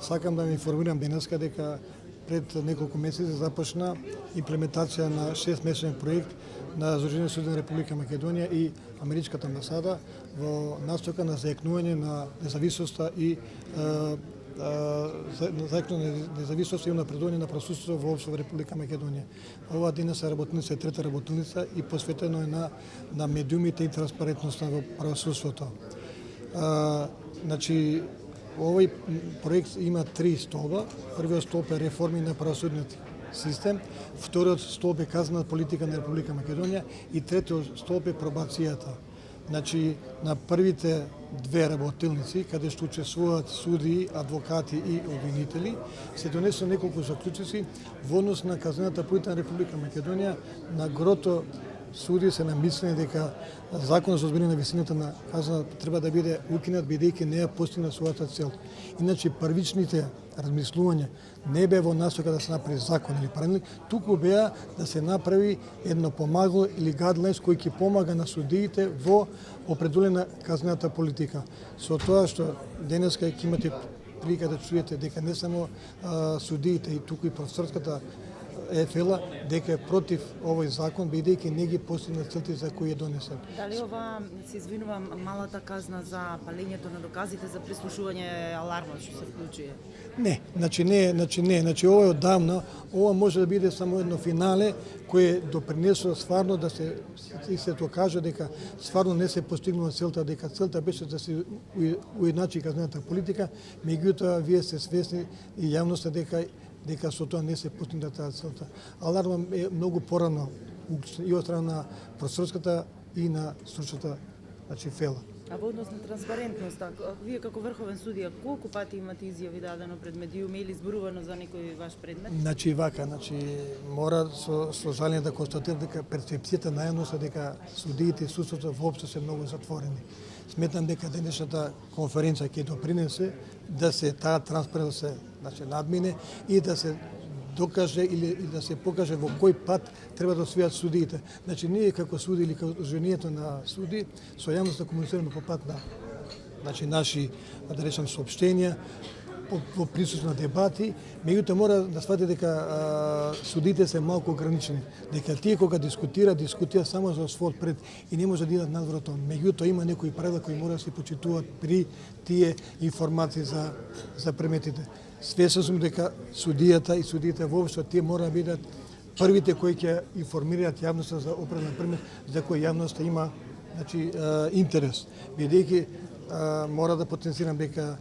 Сакам да ме информирам денеска дека пред неколку месеци започна имплементација на 6-месечен проект на Сдружениот суд на Република Македонија и Америчката амбасада во настока на заекнување на независноста и независност и напредување на правосудството воопшто во Република Македонија. Ова денес работилница е трета работилница и посветено е на медиумите и транспарентноста во правосудството. Значи, овој проект има 3 столба. Првиот столб е реформи на правосудниот систем, вториот столб е казна политика на Република Македонија и третиот столб е пробацијата. Значи, на првите 2 работилници, каде што учествуваат суди, адвокати и обвинители, се донесува неколку заклучоци во однос на казнената политика на Република Македонија. На грото суди се намислени дека законот за одбирање на висината на казна треба да биде укинат, бидејќи не ја постигна својата цел. Иначе првичните размислувања не беа во насока да се направи закон или правилник, туку беа да се направи едно помагало или гадлайнс кој ќе помага на судиите во определена казнената политика. Со тоа што денеска ќе имате прилика да чуете дека не само судиите и туку и професорската ЕФЛ дека е против овој закон, бидејќи не ги постигна целите за кои е донесен. Дали ова, се извинувам, малата казна за палењето на доказите за прислушување алармот што се вклучува? Не, значи ова е одамна, ова може да биде само едно финале кое допринесува стварно да се докаже дека стварно не се постигнува целта, дека целта беше да се уедначи казнената политика, меѓутоа вие сте свесни и јавноста дека со тоа не се постигна таа целта. Алармот е многу порано и од страна на професорската и на стручната, значи фела. А во однос на транспарентноста, вие како врховен судија, колку пати имате изјави дадено пред медиуми или зборувано за некој ваш предмет? Значи мора со жалење да констатирам дека перцепцијата на јавноста дека судиите и судството воопшто се многу затворени. Сметам дека денешната конференција ќе допринесе да се таа транспарентност се надмине и да се докаже или да се покаже во кој пат треба да освијат судиите. Значи ние како суди или како Сдруженијето на суди со јавноста комуницираме по пат на наши, да речем, соопштенија, по присуство на дебати, меѓутоа мора да свати дека судите се малку ограничени, дека тие кога дискутира само за својот пред и не може да идат надвор од тоа. Меѓутоа има некои правила кои мора да се почитуваат при тие информации за предметите. Свесен сум дека судијата и судиите воопшто тие мора да бидат првите кои ќе информираат јавноста за определен предмет за кој јавноста има интерес. Бидејќи мора да потенцирам дека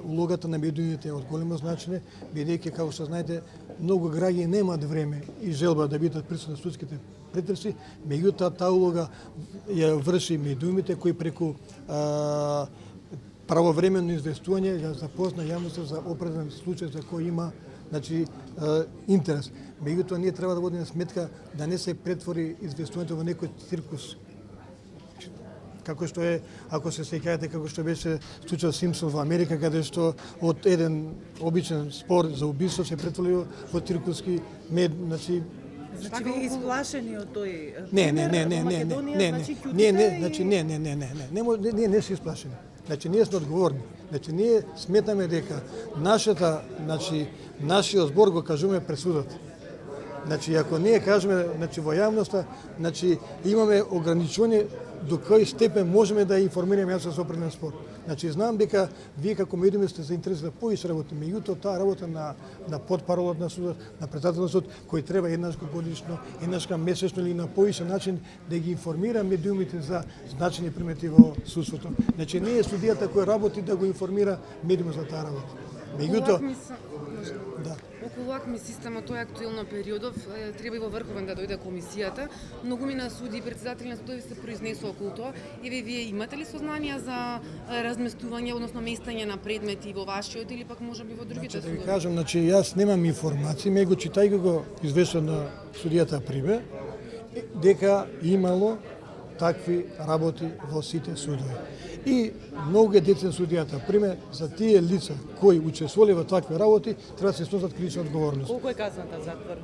улогата на медиумите е од големо значење, бидејќи како што знаете, многу граѓани немаат време и желба да бидат присутни на судските претреси, меѓутоа таа улога ја врши медиумите кои преку правовременно известување ја запозна јавноста за определен случај за кој има интерес. Меѓутоа ние треба да водиме сметка да не се претвори известувањето во некој циркус, како што е, ако се сеќавате, како што беше случајот Симпсон во Америка, каде што од еден обичен спор за убиство се претвори во циркуски Значи вие исплашени од тој Не, ние не се исплашени. Значи ние сме одговорни. Значи ние сметаме дека нашиот збор го кажуваме пред судот. Значи ако ние кажеме во јавноста, имаме ограничување до кој степен можеме да информираме јавноста за определен спор. Значи знам дека вие како медиуми сте заинтересирани да поише работи, меѓутоа таа работа на потпаролот на судот, на председателот на судот, кој треба еднаш годишно, еднаш месечно или на поише начин да ги информира медиумите за значени предмети во судството. Значи не е судијата кој работи да го информира медиумот за таа работа. Меѓутоа, околу АКМИ системот, тој актуелно периодов, треба и во Врховен да дојде комисијата. Многумина суди и председатели на судови се произнесува околу тоа. Вие имате ли сознанија за разместување, односно местење на предмети во вашиот или пак можеби во другите судови? Да ви кажам, јас немам информации, меѓу читајќи го извештајот на судијата Прибе, дека имало такви работи во сите судови. И многу е децен судијата. Пример, за тие лица кои учествувале во такви работи, треба да се сносат крична одговорност. Колку е казната затвор?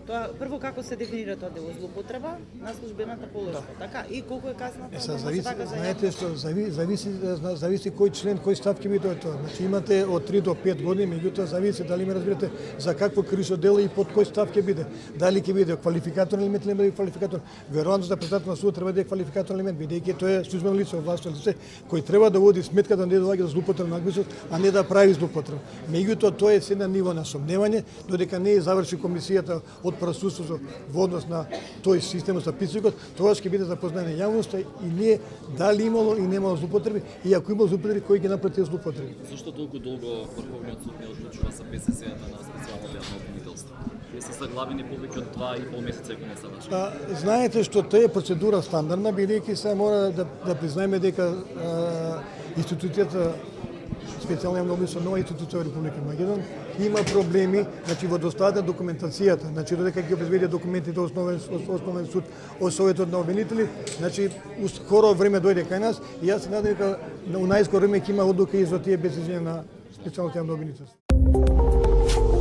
Тоа прво како се дефинира тоа дело злоупотреба на службената положба, така? И колку е казната? Сега зависи, знаете што зависи кој член, кој став ќе биде тоа. Значи имате од 3 до 5 години, меѓутоа зависи дали ме разбирате за какво кривично дело и под кој став ќе биде. Дали ќе биде квалификаторен елемент или не биде квалификаторен. Веројатно за председател на судот треба да е квалификаторен елемент, бидејќи тоа е службено лице, власно лице кој треба да води сметка да не доаѓа до злоупотреба на надвисост, а не да прави злоупотреба. Меѓутоа тоа е се на ниво на сомневање, додека не заврши комисијата од присуството во однос на тој системот за списокот, тогаш ќе биде запознаена јавноста и ние дали имало и немало злоупотреби и ако имало злоупотреби кои ги направи тие злоупотреби. Зошто толку долго Врховниот суд не одлучува за ПСС-ата на специјалното јавно обвинителство? Вие се заглавени повеќе од 2,5 месеца ако не се лажам. Знаете што тоа е процедура стандардна, бидејќи се мора да признаеме дека институцијата специјално јавно обвинителство, нова институција во Република Македонија има проблеми, значи во доставата документацијата, значи додека ги обезбедија документите основен суд од Советот на обвинители, значи скоро време дојде кај нас и јас се надевам дека у најскоро време ќе има одлука и за тие без извинение на специјалното јавно обвинителство.